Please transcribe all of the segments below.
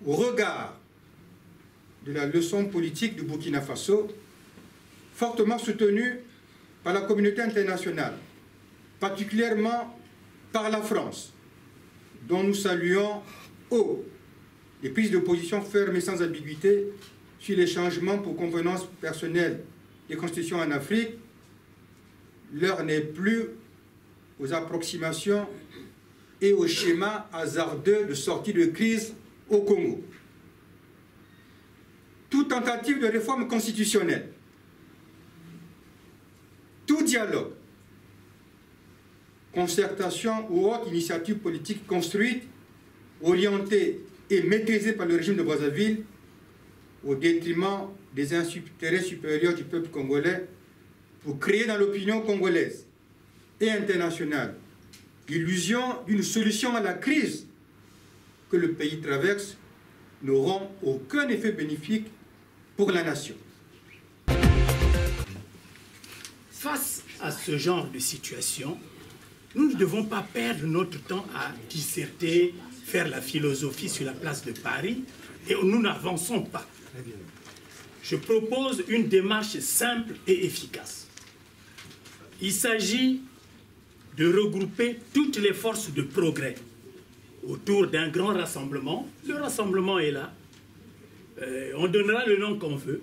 au regard de la leçon politique du Burkina Faso, fortement soutenue par la communauté internationale, particulièrement par la France, dont nous saluons haut les prises de position fermes et sans ambiguïté sur les changements pour convenance personnelle des constitutions en Afrique, l'heure n'est plus aux approximations et aux schémas hasardeux de sortie de crise au Congo. Toute tentative de réforme constitutionnelle, tout dialogue, concertation ou autre initiative politique construite, orientée et maîtrisée par le régime de Brazzaville au détriment des intérêts supérieurs du peuple congolais pour créer dans l'opinion congolaise et internationale l'illusion d'une solution à la crise que le pays traverse n'auront aucun effet bénéfique pour la nation. Face à ce genre de situation, nous ne devons pas perdre notre temps à disserter, faire la philosophie sur la place de Paris, et nous n'avançons pas. Je propose une démarche simple et efficace. Il s'agit de regrouper toutes les forces de progrès autour d'un grand rassemblement. Le rassemblement est là. On donnera le nom qu'on veut.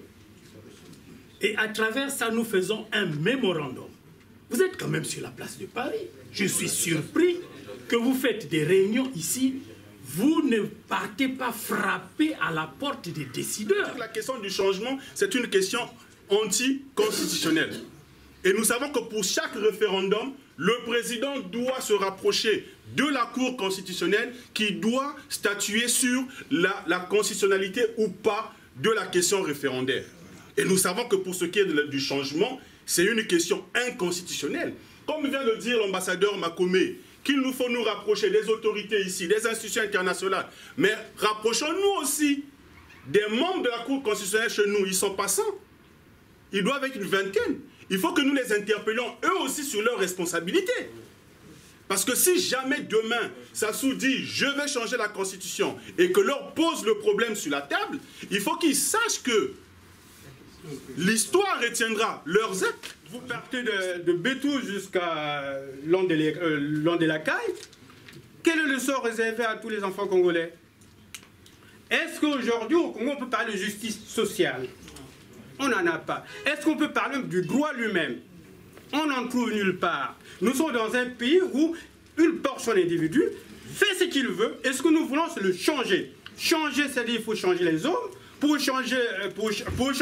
Et à travers ça, nous faisons un mémorandum. Vous êtes quand même sur la place de Paris. Je suis surpris que vous faites des réunions ici. Vous ne partez pas frapper à la porte des décideurs. La question du changement, c'est une question anticonstitutionnelle. Et nous savons que pour chaque référendum, le président doit se rapprocher de la Cour constitutionnelle qui doit statuer sur la constitutionnalité ou pas de la question référendaire. Et nous savons que pour ce qui est du changement, c'est une question inconstitutionnelle. Comme vient de dire l'ambassadeur Makomé, qu'il nous faut nous rapprocher des autorités ici, des institutions internationales, mais rapprochons-nous aussi des membres de la Cour constitutionnelle chez nous. Ils sont passants. Ils doivent être une vingtaine. Il faut que nous les interpellions eux aussi sur leurs responsabilités. Parce que si jamais demain, Sassou dit « je vais changer la Constitution » et que leur pose le problème sur la table, il faut qu'ils sachent que l'histoire retiendra leurs actes. Vous partez de Bétou jusqu'à Landelacaille. Quel est le sort réservé à tous les enfants congolais? Est-ce qu'aujourd'hui, au Congo, on peut parler de justice sociale? On n'en a pas. Est-ce qu'on peut parler du droit lui-même? On n'en trouve nulle part. Nous sommes dans un pays où une portion d'individus fait ce qu'il veut, et ce que nous voulons, c'est le changer. Changer, c'est-à-dire qu'il faut changer les hommes. Pour changer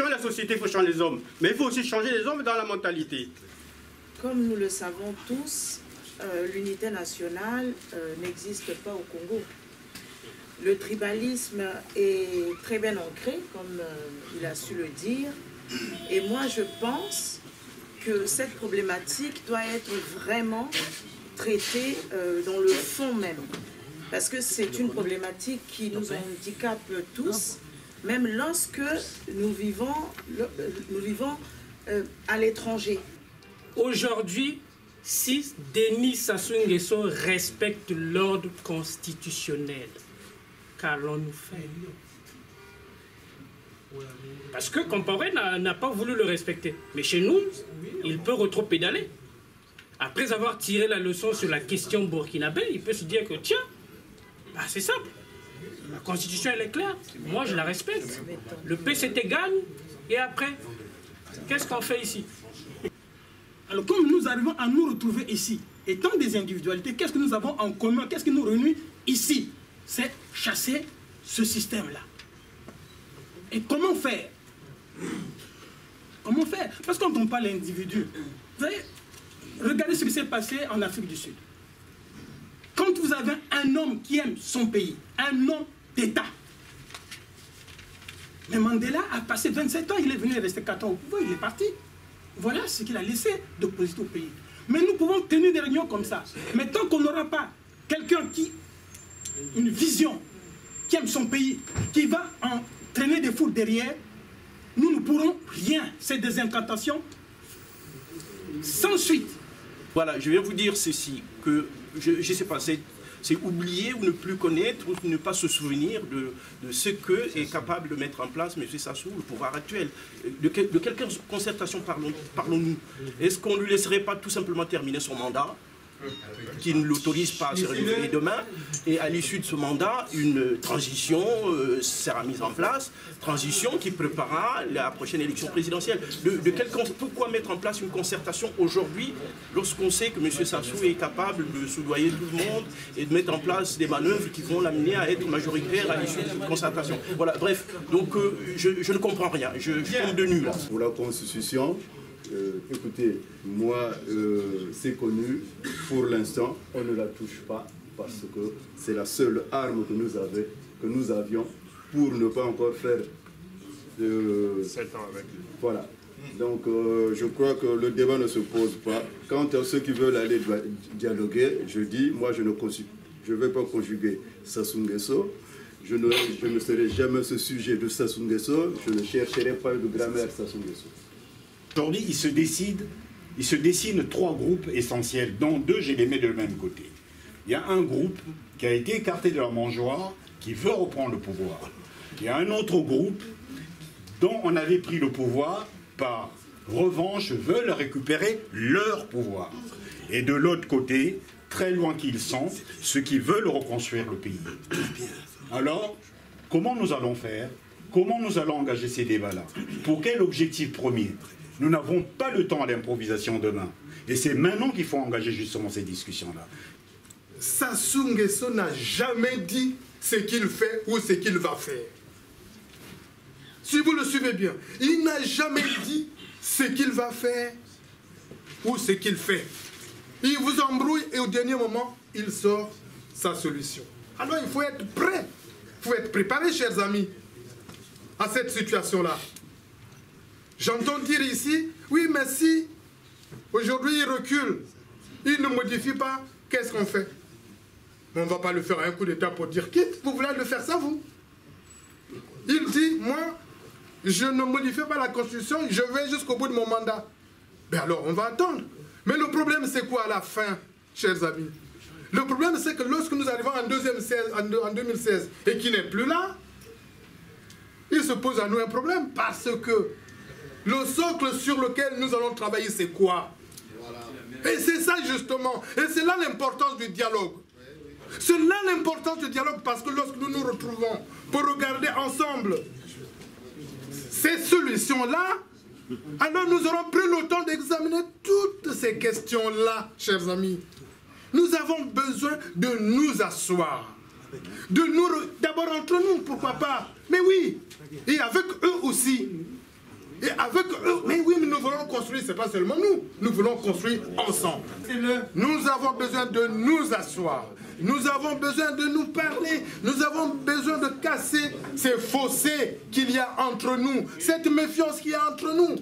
la société, il faut changer les hommes. Mais il faut aussi changer les hommes dans la mentalité. Comme nous le savons tous, l'unité nationale n'existe pas au Congo. Le tribalisme est très bien ancré, comme il a su le dire. Et moi, je pense que cette problématique doit être vraiment traitée dans le fond même. Parce que c'est une problématique qui nous handicape tous, même lorsque nous vivons à l'étranger. Aujourd'hui, si Denis Sassou Nguesso respecte l'ordre constitutionnel, qu'allons-nous faire? Parce que Compaoré n'a pas voulu le respecter. Mais chez nous, il peut rétro-pédaler. Après avoir tiré la leçon sur la question burkinabé, il peut se dire que tiens, bah c'est simple. La constitution, elle est claire. Moi, je la respecte. Le PCT gagne. Et après, qu'est-ce qu'on fait ici? Alors, comme nous arrivons à nous retrouver ici, étant des individualités, qu'est-ce que nous avons en commun? Qu'est-ce qui nous réunit ici? C'est chasser ce système-là. Et comment faire? Comment faire? Parce que quand on parle d'individu, vous savez, regardez ce qui s'est passé en Afrique du Sud. Quand vous avez un homme qui aime son pays, un homme d'État, mais Mandela a passé 27 ans, il est venu, il est resté 4 ans au pouvoir, il est parti. Voilà ce qu'il a laissé de positif au pays. Mais nous pouvons tenir des réunions comme ça. Mais tant qu'on n'aura pas quelqu'un qui, une vision, qui aime son pays, qui va entraîner des foules derrière, nous ne pourrons rien. C'est des incantations sans suite. Voilà, je vais vous dire ceci, que je ne sais pas, c'est oublier ou ne plus connaître ou ne pas se souvenir de ce que est capable de mettre en place M. Sassou, le pouvoir actuel. De quelle concertation parlons-nous? Est-ce qu'on ne lui laisserait pas tout simplement terminer son mandat, qui ne l'autorise pas à se renouveler demain, et à l'issue de ce mandat, une transition sera mise en place, transition qui préparera la prochaine élection présidentielle. Pourquoi mettre en place une concertation aujourd'hui, lorsqu'on sait que M. Sassou est capable de soudoyer tout le monde et de mettre en place des manœuvres qui vont l'amener à être majoritaire à l'issue de cette concertation? Voilà, bref, donc je ne comprends rien, je tombe de nu là. Pour la Constitution, écoutez, moi, c'est connu, pour l'instant, on ne la touche pas parce que c'est la seule arme que nous avions pour ne pas encore faire de... 7 ans avec lui. Voilà. Donc, je crois que le débat ne se pose pas. Quant à ceux qui veulent aller dialoguer, je dis, moi, je ne vais pas conjuguer Sassou Nguesso. Je ne serai jamais ce sujet de Sassou Nguesso. Je ne chercherai pas de grammaire Sassou Nguesso. Aujourd'hui, il se dessine 3 groupes essentiels, dont 2, je les mets de le même côté. Il y a un groupe qui a été écarté de la mangeoire, qui veut reprendre le pouvoir. Il y a un autre groupe dont on avait pris le pouvoir, par revanche, veulent récupérer leur pouvoir. Et de l'autre côté, très loin qu'ils sont, ceux qui veulent reconstruire le pays. Alors, comment nous allons faire? Comment nous allons engager ces débats-là? Pour quel objectif premier? Nous n'avons pas le temps à l'improvisation demain. Et c'est maintenant qu'il faut engager justement ces discussions-là. Sassou Nguesso n'a jamais dit ce qu'il fait ou ce qu'il va faire. Si vous le suivez bien, il n'a jamais dit ce qu'il va faire ou ce qu'il fait. Il vous embrouille et au dernier moment, il sort sa solution. Alors il faut être prêt, il faut être préparé, chers amis, à cette situation-là. J'entends dire ici, oui, mais si aujourd'hui il recule, il ne modifie pas, qu'est-ce qu'on fait? Mais on ne va pas le faire à un coup d'État pour dire quitte, vous voulez le faire ça, vous? Il dit, moi, je ne modifie pas la Constitution, je vais jusqu'au bout de mon mandat. Ben alors, on va attendre. Mais le problème, c'est quoi à la fin, chers amis? Le problème, c'est que lorsque nous arrivons en 2016 et qu'il n'est plus là, il se pose à nous un problème parce que le socle sur lequel nous allons travailler, c'est quoi? Et c'est ça justement, et c'est là l'importance du dialogue. C'est là l'importance du dialogue parce que lorsque nous nous retrouvons pour regarder ensemble ces solutions-là, alors nous aurons pris le temps d'examiner toutes ces questions-là, chers amis. Nous avons besoin de nous asseoir, de nous, d'abord entre nous, pourquoi pas, mais oui, et avec eux aussi. Et avec eux, mais oui, mais nous voulons construire, c'est pas seulement nous, nous voulons construire ensemble. Nous avons besoin de nous asseoir, nous avons besoin de nous parler, nous avons besoin de casser ces fossés qu'il y a entre nous, cette méfiance qu'il y a entre nous.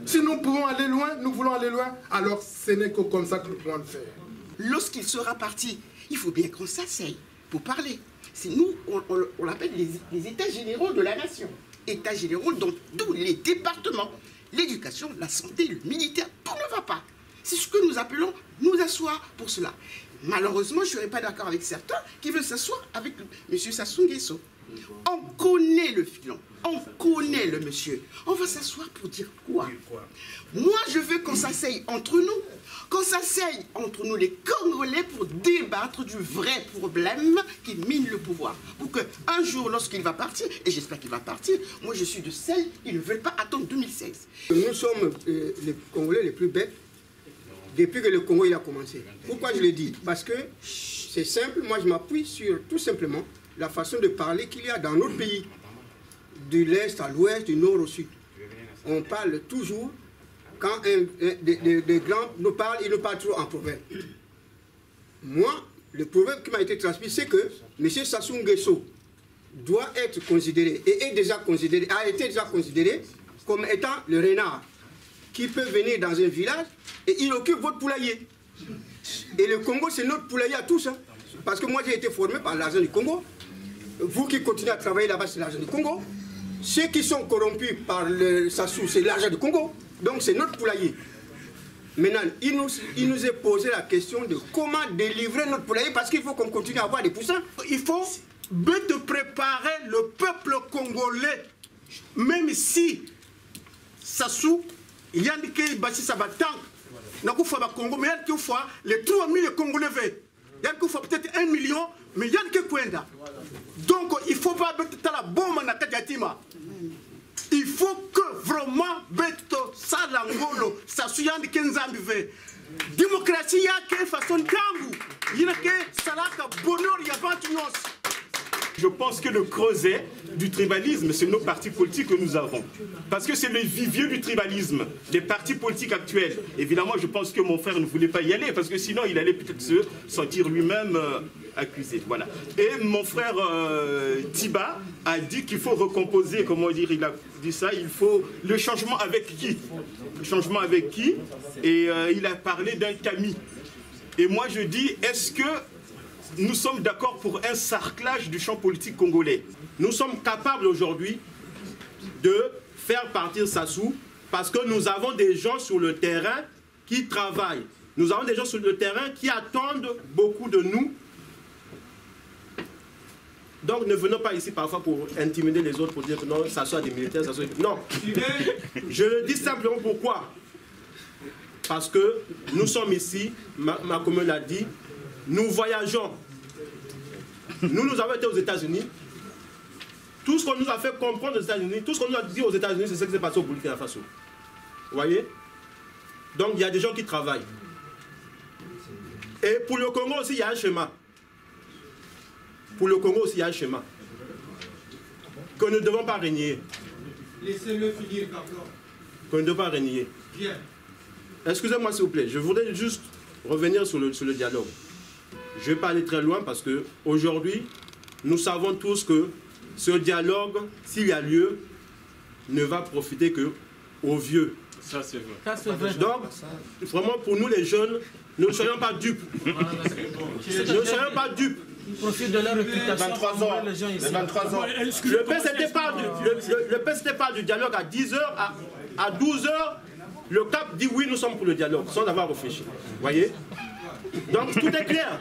Si nous pouvons aller loin, nous voulons aller loin, alors ce n'est que comme ça que nous pouvons le faire. Lorsqu'il sera parti, il faut bien qu'on s'asseye pour parler. C'est nous, on l'appelle les états généraux de la nation. États généraux dans tous les départements. L'éducation, la santé, le militaire, tout ne va pas. C'est ce que nous appelons nous asseoir pour cela. Malheureusement, je ne serais pas d'accord avec certains qui veulent s'asseoir avec M. Sassou Nguesso. On connaît le filon, on connaît le monsieur. On va s'asseoir pour dire quoi? Moi, je veux qu'on s'asseye entre nous, qu'on s'asseye entre nous les Congolais pour débattre du vrai problème qui mine le pouvoir. Pour qu'un jour, lorsqu'il va partir, et j'espère qu'il va partir, moi je suis de celles qui ne veulent pas attendre 2016. Nous sommes les Congolais les plus bêtes depuis que le Congo il a commencé. Pourquoi je le dis? Parce que c'est simple, moi je m'appuie sur tout simplement la façon de parler qu'il y a dans notre pays, de l'Est à l'Ouest, du Nord au Sud. On parle toujours, quand des grands nous parlent, ils nous parlent toujours en proverbe. Moi, le proverbe qui m'a été transmis, c'est que M. Sassou Nguesso doit être considéré, et a été déjà considéré comme étant le renard qui peut venir dans un village et il occupe votre poulailler. Et le Congo, c'est notre poulailler à tous. Hein. Parce que moi, j'ai été formé par l'argent du Congo. Vous qui continuez à travailler là-bas, c'est l'argent du Congo. Ceux qui sont corrompus par le Sassou, c'est l'argent du Congo. Donc c'est notre poulailler. Maintenant, il nous est posé la question de comment délivrer notre poulailler parce qu'il faut qu'on continue à avoir des poussins. Il faut de préparer le peuple congolais, même si Sassou, il y a des qui ça va tant. N'a qu'au Congo, mais il y a qu'au fois les 3000 Congolais veulent. Il y a qu'au fois peut-être 1 million, mais il y a que Kwenda. Donc il ne faut pas mettre la bombe dans la Kadiatima. Il faut que vraiment Beto Salangolo, Sassou Yandi Kenzambi veut. Démocratie, il y a quelle façon de Kangu. Il y a que Salaka Bonheur, il y a 29. Je pense que le creuset du tribalisme, c'est nos partis politiques que nous avons. Parce que c'est le vivier du tribalisme, les partis politiques actuels. Évidemment, je pense que mon frère ne voulait pas y aller, parce que sinon, il allait peut-être se sentir lui-même accusé. Voilà. Et mon frère Tiba a dit qu'il faut recomposer, comment dire, il a dit ça, il faut le changement avec qui? Le changement avec qui? Et il a parlé d'un tamis. Et moi, je dis, est-ce que nous sommes d'accord pour un sarclage du champ politique congolais? Nous sommes capables aujourd'hui de faire partir Sassou parce que nous avons des gens sur le terrain qui travaillent. Nous avons des gens sur le terrain qui attendent beaucoup de nous. Donc ne venons pas ici parfois pour intimider les autres, pour dire que non, Sassou a des militaires, Sassou... Non, je le dis simplement pourquoi. Parce que nous sommes ici, ma commune l'a dit, nous voyageons. Nous avons été aux États-Unis. Tout ce qu'on nous a fait comprendre aux États-Unis, tout ce qu'on nous a dit aux États-Unis, c'est ce qui s'est passé au Burkina Faso. Vous voyez? Donc il y a des gens qui travaillent. Et pour le Congo aussi, il y a un schéma. Pour le Congo aussi, il y a un schéma. Que nous ne devons pas régner. Laissez-le finir, pardon. Que nous ne devons pas régner. Bien. Excusez-moi s'il vous plaît, je voudrais juste revenir sur le dialogue. Je ne vais pas aller très loin parce qu'aujourd'hui, nous savons tous que ce dialogue, s'il y a lieu, ne va profiter qu'aux vieux. Ça, c'est vrai. Donc, vraiment, pour nous les jeunes, ne soyons pas dupes. Ne soyons pas dupes. Ils profitent de leur réputation. 23 ans. Les gens ici. 23 ans. Le PST parle du dialogue à 10h, à 12h. Le CAP dit oui, nous sommes pour le dialogue, sans avoir réfléchi. Vous voyez? Donc, tout est clair.